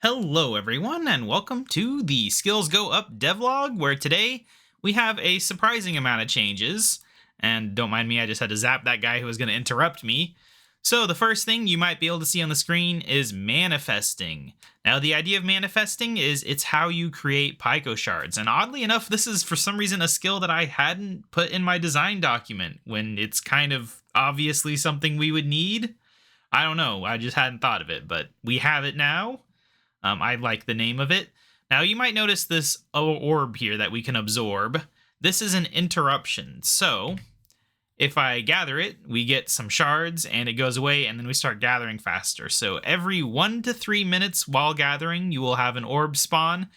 Hello, everyone, and welcome to the Skills Go Up Devlog, where today we have a surprising amount of changes. And don't mind me, I just had to zap that guy who was going to interrupt me. So, the first thing you might be able to see on the screen is manifesting. Now, the idea of manifesting is it's how you create Pico shards. And oddly enough, this is for some reason a skill that I hadn't put in my design document when it's kind of obviously something we would need. I don't know, I just hadn't thought of it, but we have it now. I like the name of it. Now, you might notice this orb here that we can absorb. This is an interruption. So, if I gather it, we get some shards, and it goes away, and then we start gathering faster. So, every 1 to 3 minutes while gathering, you will have an orb spawn.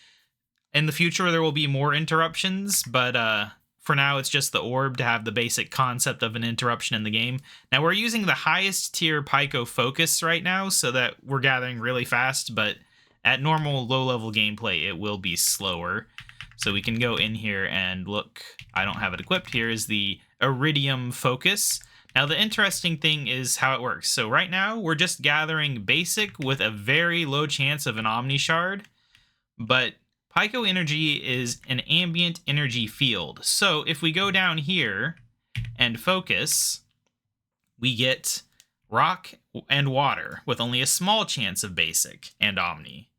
In the future, there will be more interruptions, but for now, it's just the orb to have the basic concept of an interruption in the game. Now, we're using the highest tier Pico focus right now, so that we're gathering really fast, but at normal low-level gameplay, it will be slower. So we can go in here and look. I don't have it equipped. Here is the Iridium Focus. Now, the interesting thing is how it works. So right now, we're just gathering basic with a very low chance of an Omni Shard. But Pico Energy is an ambient energy field. So if we go down here and focus, we get rock and water with only a small chance of basic and Omni.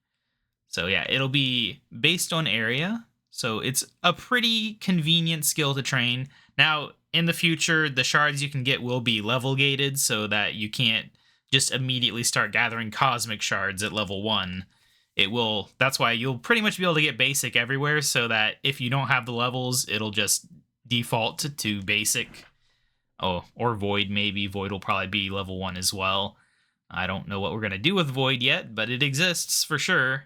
So yeah, it'll be based on area. So it's a pretty convenient skill to train. Now, in the future, the shards you can get will be level gated so that you can't just immediately start gathering cosmic shards at level 1. That's why you'll pretty much be able to get basic everywhere, so that if you don't have the levels, it'll just default to basic. Oh, or Void maybe. Void will probably be level 1 as well. I don't know what we're going to do with Void yet, but it exists for sure.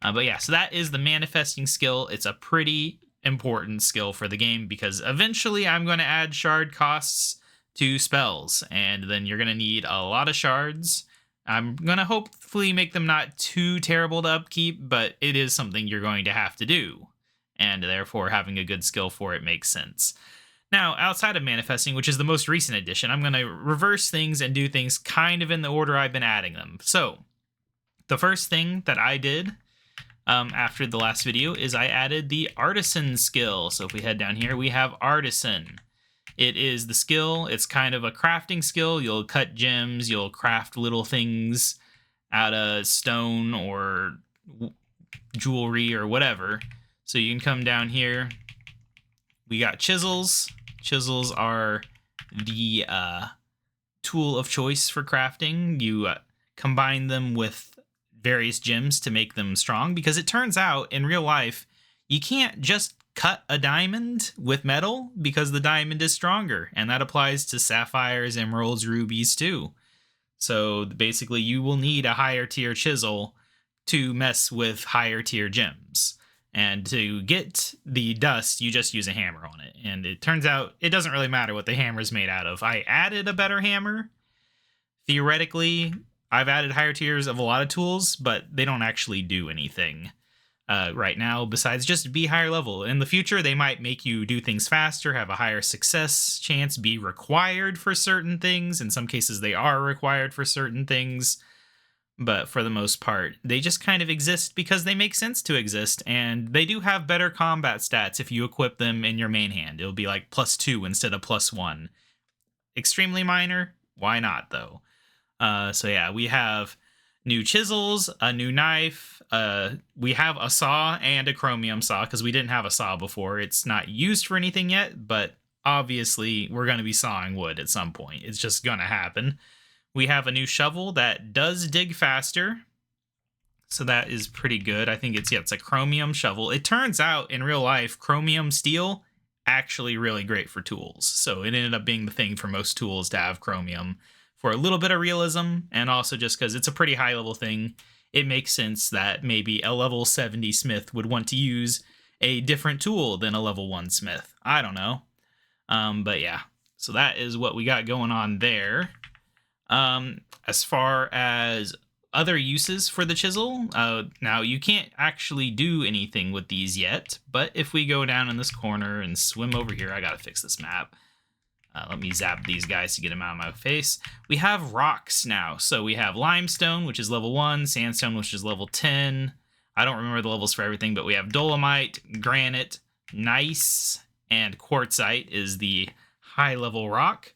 But yeah, so that is the manifesting skill. It's a pretty important skill for the game because eventually I'm going to add shard costs to spells, and then you're going to need a lot of shards. I'm going to hopefully make them not too terrible to upkeep, but it is something you're going to have to do, and therefore having a good skill for it makes sense. Now, outside of manifesting, which is the most recent addition, I'm going to reverse things and do things kind of in the order I've been adding them. So, the first thing that I did after the last video is I added the Artisan skill. So if we head down here, we have Artisan. It is the skill. It's kind of a crafting skill. You'll cut gems. You'll craft little things out of stone or jewelry or whatever. So you can come down here. We got chisels. Chisels are the tool of choice for crafting. You combine them with various gems to make them strong, because it turns out in real life you can't just cut a diamond with metal because the diamond is stronger, and that applies to sapphires, emeralds, rubies too. So basically you will need a higher tier chisel to mess with higher tier gems, and to get the dust you just use a hammer on it, and it turns out it doesn't really matter what the hammer is made out of. I added a better hammer. Theoretically, I've added higher tiers of a lot of tools, but they don't actually do anything right now besides just be higher level. In the future, they might make you do things faster, have a higher success chance, be required for certain things. In some cases, they are required for certain things. But for the most part, they just kind of exist because they make sense to exist. And they do have better combat stats if you equip them in your main hand. It'll be like +2 instead of +1. Extremely minor? Why not, though? So yeah, we have new chisels, a new knife, we have a saw and a chromium saw, because we didn't have a saw before. It's not used for anything yet, but obviously we're going to be sawing wood at some point. It's just going to happen. We have a new shovel that does dig faster, so that is pretty good. I think it's a chromium shovel. It turns out in real life, chromium steel actually really great for tools. So it ended up being the thing for most tools to have chromium, for a little bit of realism, and also just because it's a pretty high level thing. It makes sense that maybe a level 70 smith would want to use a different tool than a level 1 smith. I don't know. But yeah, so that is what we got going on there. As far as other uses for the chisel, now you can't actually do anything with these yet, but if we go down in this corner and swim over here, I gotta fix this map. Let me zap these guys to get them out of my face. We have rocks now. So we have limestone, which is level 1, sandstone, which is level 10. I don't remember the levels for everything, but we have dolomite, granite, gneiss, and quartzite is the high level rock.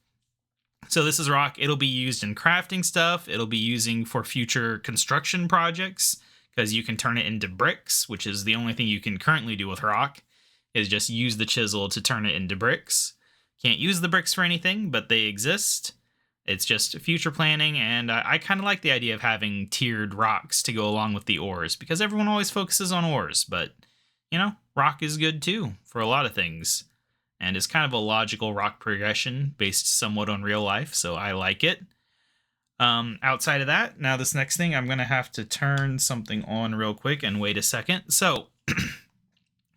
So this is rock. It'll be used in crafting stuff. It'll be using for future construction projects because you can turn it into bricks, which is the only thing you can currently do with rock, is just use the chisel to turn it into bricks. Can't use the bricks for anything, but they exist. It's just future planning, and I kind of like the idea of having tiered rocks to go along with the ores, because everyone always focuses on ores, but, you know, rock is good too for a lot of things. And it's kind of a logical rock progression based somewhat on real life, so I like it. Outside of that, now this next thing, I'm going to have to turn something on real quick and wait a second. So,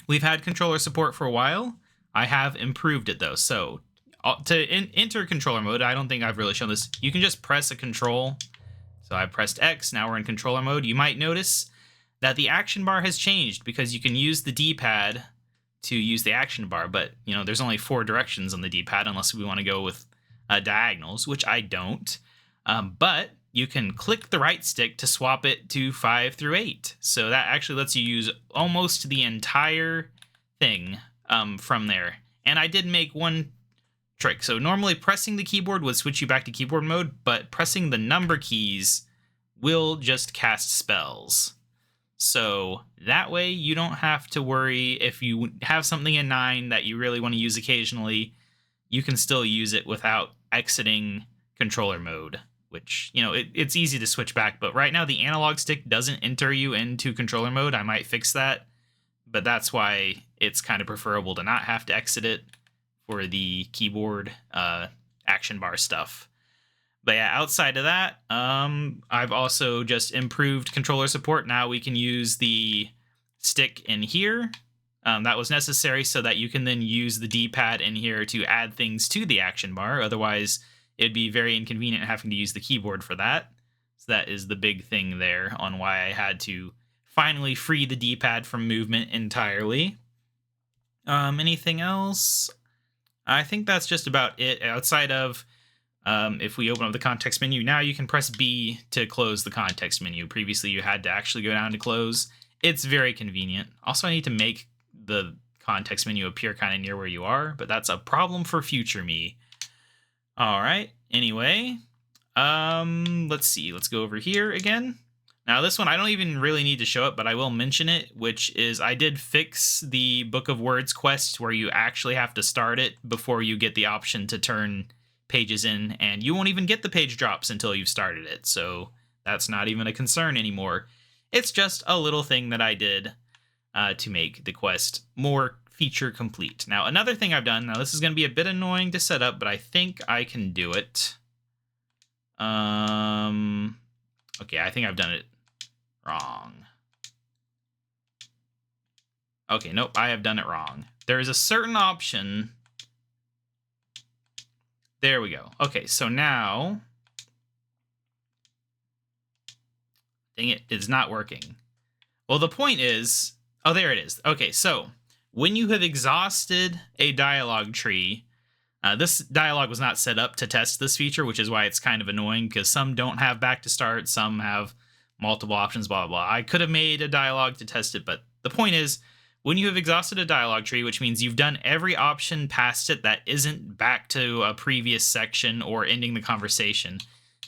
we've had controller support for a while. I have improved it though. So to enter controller mode, I don't think I've really shown this. You can just press a control. So I pressed X, now we're in controller mode. You might notice that the action bar has changed because you can use the D-pad to use the action bar, but you know, there's only 4 directions on the D-pad unless we want to go with diagonals, which I don't. But you can click the right stick to swap it to 5 through 8. So that actually lets you use almost the entire thing from there. And I did make one trick. So normally pressing the keyboard would switch you back to keyboard mode, but pressing the number keys will just cast spells. So that way you don't have to worry if you have something in 9 that you really want to use occasionally, you can still use it without exiting controller mode, which, you know, it's easy to switch back. But right now the analog stick doesn't enter you into controller mode. I might fix that, but that's why it's kind of preferable to not have to exit it for the keyboard action bar stuff. But yeah, outside of that, I've also just improved controller support. Now we can use the stick in here. That was necessary so that you can then use the D-pad in here to add things to the action bar. Otherwise, it'd be very inconvenient having to use the keyboard for that. So that is the big thing there on why I had to finally free the D-pad from movement entirely. Anything else? I think that's just about it. Outside of if we open up the context menu, now you can press B to close the context menu. Previously, you had to actually go down to close. It's very convenient. Also, I need to make the context menu appear kind of near where you are, but that's a problem for future me. All right. Anyway, let's see. Let's go over here again. Now, this one, I don't even really need to show it, but I will mention it, which is I did fix the Book of Words quest where you actually have to start it before you get the option to turn pages in, and you won't even get the page drops until you've started it. So that's not even a concern anymore. It's just a little thing that I did to make the quest more feature complete. Now, another thing I've done, now this is going to be a bit annoying to set up, but I think I can do it. Okay, I think I've done it wrong. Okay, nope, I have done it wrong. There is a certain option. There we go. Okay, so now, dang it, it's not working. Well, the point is, oh, there it is. Okay, so when you have exhausted a dialogue tree, this dialogue was not set up to test this feature, which is why it's kind of annoying, because some don't have back to start, some have multiple options, blah, blah, blah. I could have made a dialogue to test it, but the point is, when you have exhausted a dialogue tree, which means you've done every option past it that isn't back to a previous section or ending the conversation,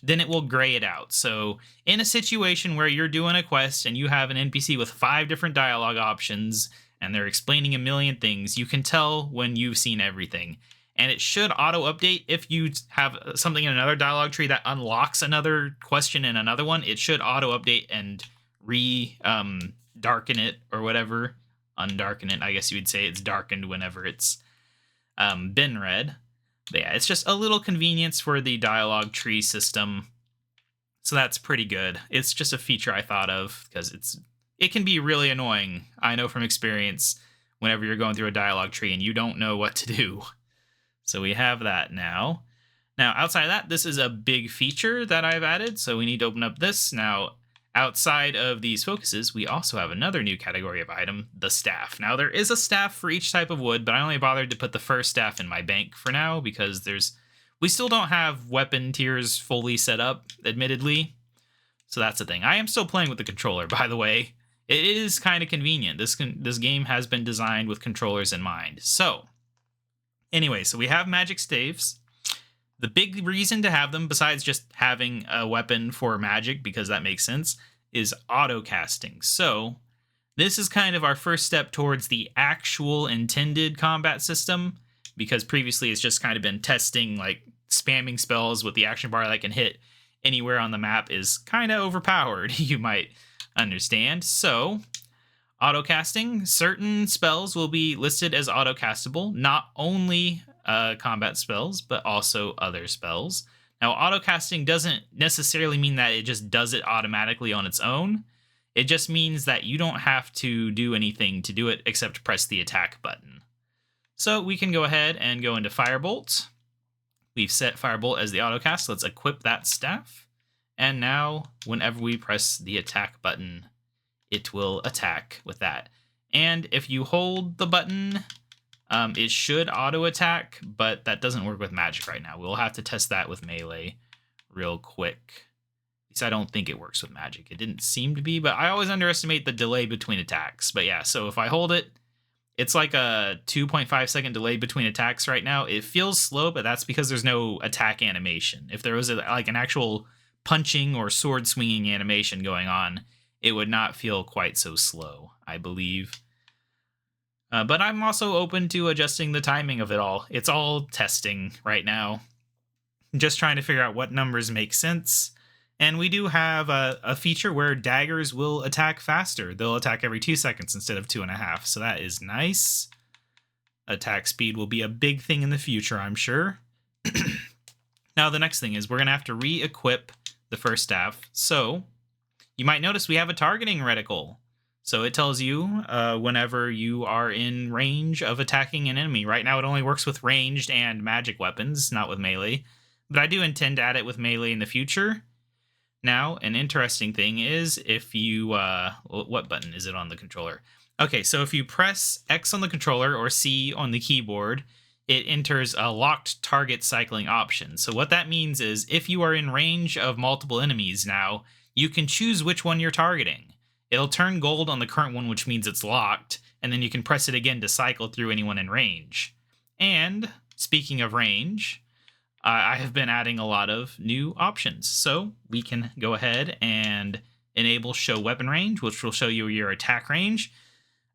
then it will gray it out. So in a situation where you're doing a quest and you have an NPC with 5 different dialogue options and they're explaining a million things, you can tell when you've seen everything. And it should auto-update if you have something in another dialogue tree that unlocks another question in another one. It should auto-update and darken it or whatever. Undarken it, I guess you would say. It's darkened whenever it's been read. But yeah, it's just a little convenience for the dialogue tree system. So that's pretty good. It's just a feature I thought of because it can be really annoying. I know from experience whenever you're going through a dialogue tree and you don't know what to do. So we have that now. Now, outside of that, this is a big feature that I've added. So we need to open up this. Now, Outside of these focuses, we also have another new category of item, the staff. Now, there is a staff for each type of wood, but I only bothered to put the first staff in my bank for now because we still don't have weapon tiers fully set up, admittedly. So that's the thing. I am still playing with the controller, by the way. It is kind of convenient. This game has been designed with controllers in mind. So, anyway, so we have magic staves. The big reason to have them, besides just having a weapon for magic, because that makes sense, is auto casting. So, this is kind of our first step towards the actual intended combat system, because previously it's just kind of been testing, like spamming spells with the action bar that can hit anywhere on the map is kind of overpowered, you might understand. So, autocasting, certain spells will be listed as autocastable, not only combat spells, but also other spells. Now, autocasting doesn't necessarily mean that it just does it automatically on its own. It just means that you don't have to do anything to do it except press the attack button. So we can go ahead and go into Firebolt. We've set Firebolt as the autocast. Let's equip that staff. And now, whenever we press the attack button, it will attack with that. And if you hold the button, it should auto attack, but that doesn't work with magic right now. We'll have to test that with melee real quick. At least I don't think it works with magic. It didn't seem to be, but I always underestimate the delay between attacks. But yeah, so if I hold it, it's like a 2.5 second delay between attacks right now. It feels slow, but that's because there's no attack animation. If there was like an actual punching or sword swinging animation going on, it would not feel quite so slow, I believe. But I'm also open to adjusting the timing of it all. It's all testing right now. Just trying to figure out what numbers make sense. And we do have a feature where daggers will attack faster. They'll attack every 2 seconds instead of 2.5. So that is nice. Attack speed will be a big thing in the future, I'm sure. Now, the next thing is we're going to have to re-equip the first staff. So you might notice we have a targeting reticle. So it tells you whenever you are in range of attacking an enemy. Right now it only works with ranged and magic weapons, not with melee. But I do intend to add it with melee in the future. Now, an interesting thing is if you... what button is it on the controller? Okay, so if you press X on the controller or C on the keyboard, it enters a locked target cycling option. So what that means is if you are in range of multiple enemies now, you can choose which one you're targeting. It'll turn gold on the current one, which means it's locked, and then you can press it again to cycle through anyone in range. And speaking of range, I have been adding a lot of new options. So we can go ahead and enable show weapon range, which will show you your attack range.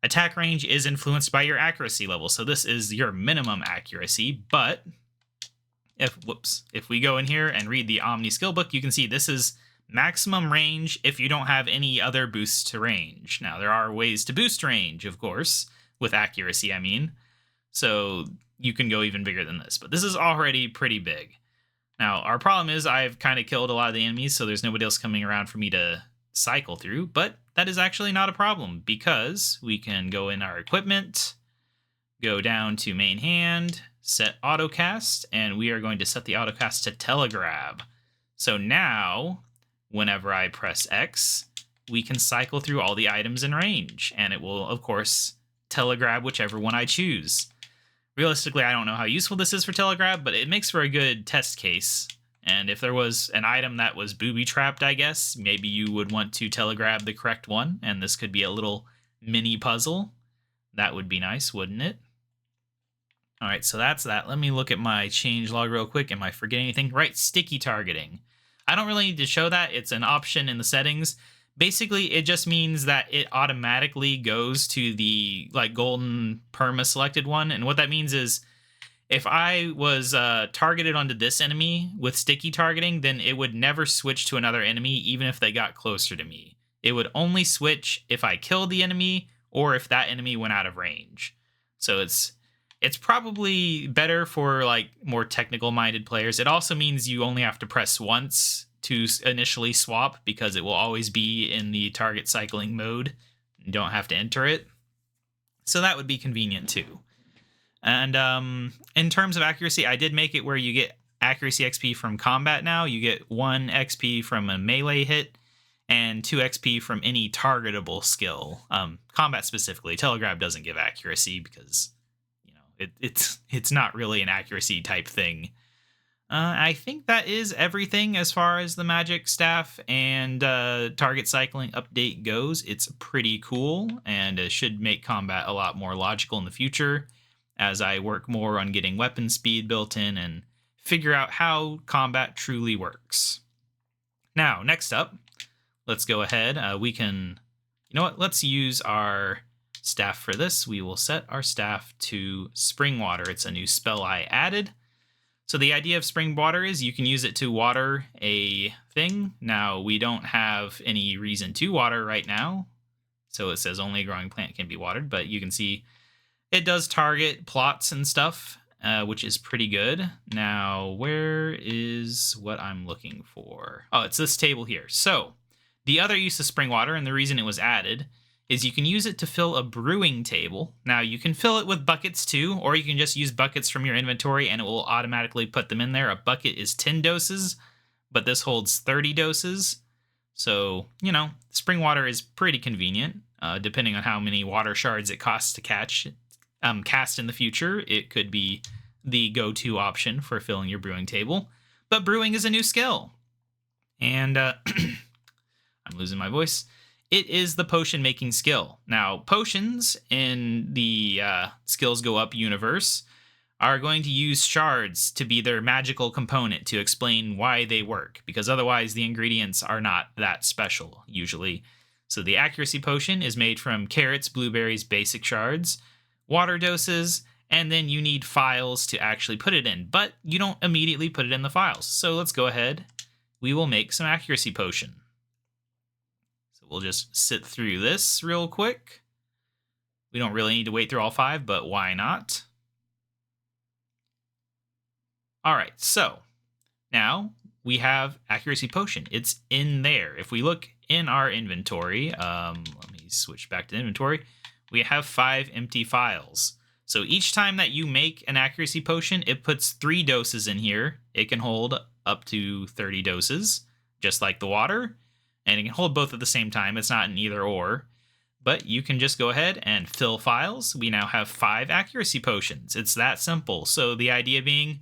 Attack range is influenced by your accuracy level. So this is your minimum accuracy, but if we go in here and read the Omni skill book, you can see this is maximum range if you don't have any other boosts to range. Now, there are ways to boost range, of course, with accuracy, I mean. So you can go even bigger than this, but this is already pretty big. Now, our problem is I've kind of killed a lot of the enemies, so there's nobody else coming around for me to cycle through, but that is actually not a problem because we can go in our equipment, go down to main hand, set autocast, and we are going to set the autocast to telegrab. So now, whenever I press X, we can cycle through all the items in range, and it will, of course, telegrab whichever one I choose. Realistically, I don't know how useful this is for telegrab, but it makes for a good test case. And if there was an item that was booby-trapped, I guess, maybe you would want to telegrab the correct one, and this could be a little mini puzzle. That would be nice, wouldn't it? All right, so that's that. Let me look at my changelog real quick. Am I forgetting anything? Right, sticky targeting. I don't really need to show that. It's an option in the settings. Basically, it just means that it automatically goes to the golden perma selected one. And what that means is if I was targeted onto this enemy with sticky targeting, then it would never switch to another enemy, even if they got closer to me. It would only switch if I killed the enemy or if that enemy went out of range. So it's probably better for more technical minded players. It also means you only have to press once to initially swap because it will always be in the target cycling mode. You don't have to enter it. So that would be convenient too. And in terms of accuracy, I did make it where you get accuracy XP from combat now. You get 1 XP from a melee hit and 2 XP from any targetable skill. Combat specifically, telegrab doesn't give accuracy because it's not really an accuracy type thing. I think that is everything as far as the magic staff and target cycling update goes. It's pretty cool and it should make combat a lot more logical in the future as I work more on getting weapon speed built in and figure out how combat truly works. Now, next up, let's go ahead. Let's use our staff for this. We will set our staff to spring water. It's a new spell I added. So the idea of spring water is you can use it to water a thing. Now, we don't have any reason to water right now. So it says only a growing plant can be watered, but you can see it does target plots and stuff, which is pretty good. Now, where is what I'm looking for? Oh, it's this table here. So the other use of spring water, and the reason it was added, is you can use it to fill a brewing table. Now, you can fill it with buckets too, or you can just use buckets from your inventory and it will automatically put them in there. A bucket is 10 doses, but this holds 30 doses. So, spring water is pretty convenient. Depending on how many water shards it costs to cast in the future, it could be the go-to option for filling your brewing table. But brewing is a new skill. And I'm losing my voice. It is the potion making skill. Now, potions in the Skills Go Up universe are going to use shards to be their magical component to explain why they work, because otherwise the ingredients are not that special, usually. So the accuracy potion is made from carrots, blueberries, basic shards, water doses, and then you need files to actually put it in, but you don't immediately put it in the files. So let's go ahead. We will make some accuracy potion. We'll just sit through this real quick. We don't really need to wait through all 5, but why not? All right, so now we have accuracy potion. It's in there. If we look in our inventory, let me switch back to inventory. We have 5 empty files. So each time that you make an accuracy potion, it puts 3 doses in here. It can hold up to 30 doses, just like the water. And it can hold both at the same time. It's not an either or. But you can just go ahead and fill files. We now have 5 accuracy potions. It's that simple. So the idea being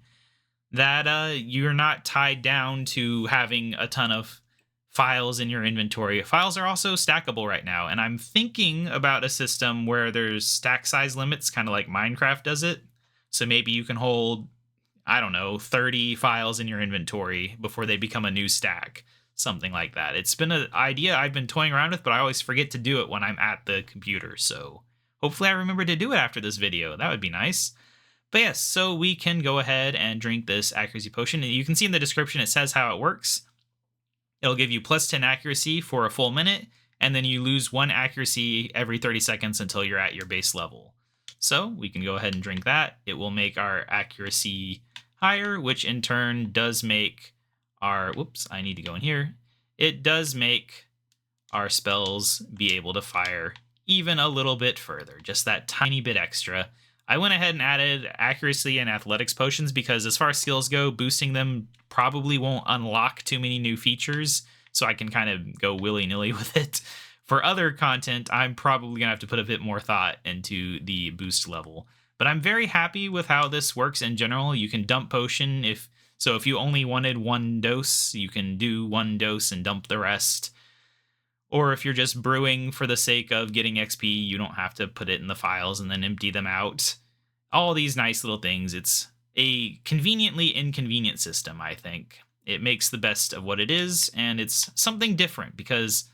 that you're not tied down to having a ton of files in your inventory. Files are also stackable right now. And I'm thinking about a system where there's stack size limits, kind of like Minecraft does it. So maybe you can hold, 30 files in your inventory before they become a new stack. Something like that. It's been an idea I've been toying around with, but I always forget to do it when I'm at the computer. So hopefully I remember to do it after this video. That would be nice. But yes, so we can go ahead and drink this accuracy potion. And you can see in the description, it says how it works. It'll give you plus 10 accuracy for a full minute, and then you lose 1 accuracy every 30 seconds until you're at your base level. So we can go ahead and drink that. It will make our accuracy higher, which in turn does make I need to go in here. It does make our spells be able to fire even a little bit further, just that tiny bit extra. I went ahead and added accuracy and athletics potions because as far as skills go, boosting them probably won't unlock too many new features, so I can kind of go willy-nilly with it. For other content, I'm probably going to have to put a bit more thought into the boost level. But I'm very happy with how this works in general. You can dump potion if you only wanted 1 dose, you can do 1 dose and dump the rest. Or if you're just brewing for the sake of getting XP, you don't have to put it in the files and then empty them out. All these nice little things. It's a conveniently inconvenient system, I think. It makes the best of what it is, and it's something different because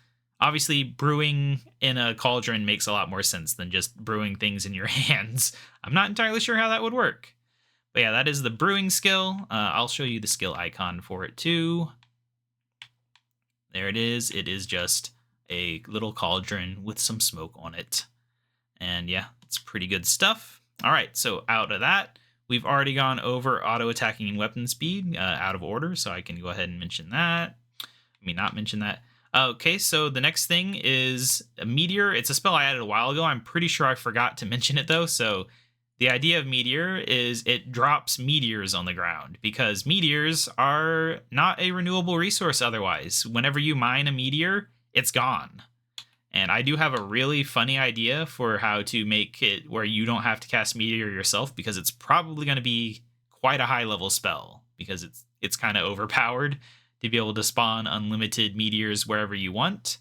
obviously brewing in a cauldron makes a lot more sense than just brewing things in your hands. I'm not entirely sure how that would work. But yeah, that is the brewing skill. I'll show you the skill icon for it too. There it is. It is just a little cauldron with some smoke on it. And yeah, it's pretty good stuff. All right, so out of that, we've already gone over auto attacking and weapon speed out of order, so I can go ahead and mention that. Not mention that. Okay, so the next thing is a meteor. It's a spell I added a while ago. I'm pretty sure I forgot to mention it though, so the idea of meteor is it drops meteors on the ground because meteors are not a renewable resource otherwise. Whenever you mine a meteor, it's gone. And I do have a really funny idea for how to make it where you don't have to cast Meteor yourself, because it's probably going to be quite a high level spell, because it's kind of overpowered to be able to spawn unlimited meteors wherever you want.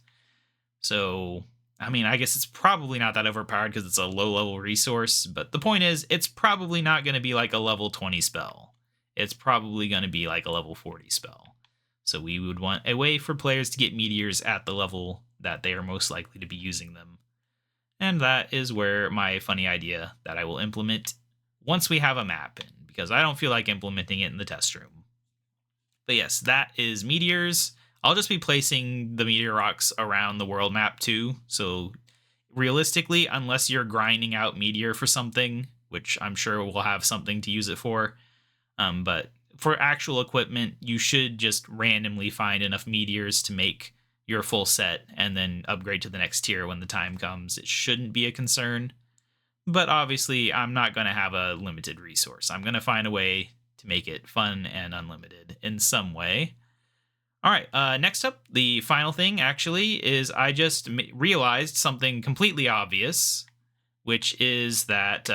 So, I mean, I guess it's probably not that overpowered because it's a low level resource, but the point is, it's probably not going to be like a level 20 spell. It's probably going to be like a level 40 spell. So we would want a way for players to get meteors at the level that they are most likely to be using them. And that is where my funny idea that I will implement once we have a map in, because I don't feel like implementing it in the test room. But yes, that is meteors. I'll just be placing the meteor rocks around the world map too. So realistically, unless you're grinding out meteor for something, which I'm sure we'll have something to use it for, but for actual equipment, you should just randomly find enough meteors to make your full set and then upgrade to the next tier when the time comes. It shouldn't be a concern. But obviously, I'm not going to have a limited resource. I'm going to find a way to make it fun and unlimited in some way. All right, next up, the final thing actually is I just realized something completely obvious, which is that,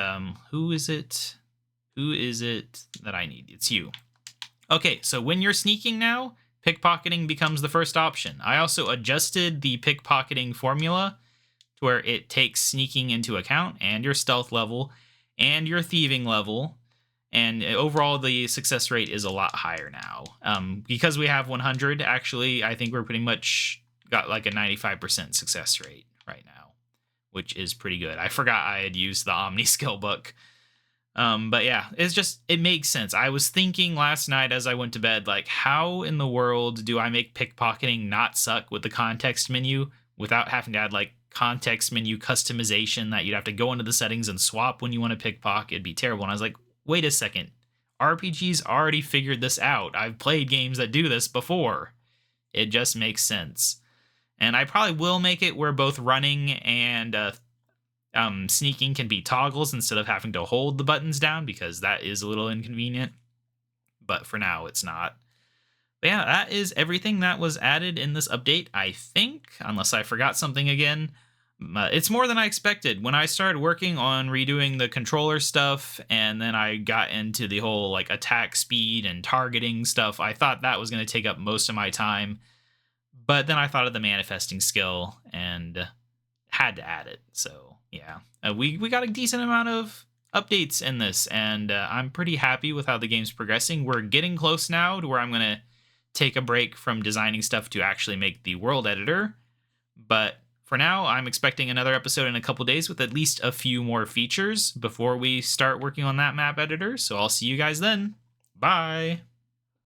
who is it? Who is it that I need? It's you. Okay, so when you're sneaking now, pickpocketing becomes the first option. I also adjusted the pickpocketing formula to where it takes sneaking into account, and your stealth level, and your thieving level, and overall the success rate is a lot higher now. Because we have 100, actually, I think we're pretty much got like a 95% success rate right now, which is pretty good. I forgot I had used the Omni skill book. But yeah, it makes sense. I was thinking last night as I went to bed, like, how in the world do I make pickpocketing not suck with the context menu without having to add like context menu customization that you'd have to go into the settings and swap when you want to pickpocket? It'd be terrible. And I was like, wait a second, RPGs already figured this out. I've played games that do this before. It just makes sense. And I probably will make it where both running and sneaking can be toggles instead of having to hold the buttons down, because that is a little inconvenient. But for now, it's not. But yeah, that is everything that was added in this update, I think, unless I forgot something again. It's more than I expected. When I started working on redoing the controller stuff, and then I got into the whole like attack speed and targeting stuff, I thought that was going to take up most of my time. But then I thought of the manifesting skill and had to add it. So yeah, we got a decent amount of updates in this, and I'm pretty happy with how the game's progressing. We're getting close now to where I'm going to take a break from designing stuff to actually make the world editor. But for now, I'm expecting another episode in a couple days with at least a few more features before we start working on that map editor. So I'll see you guys then. Bye.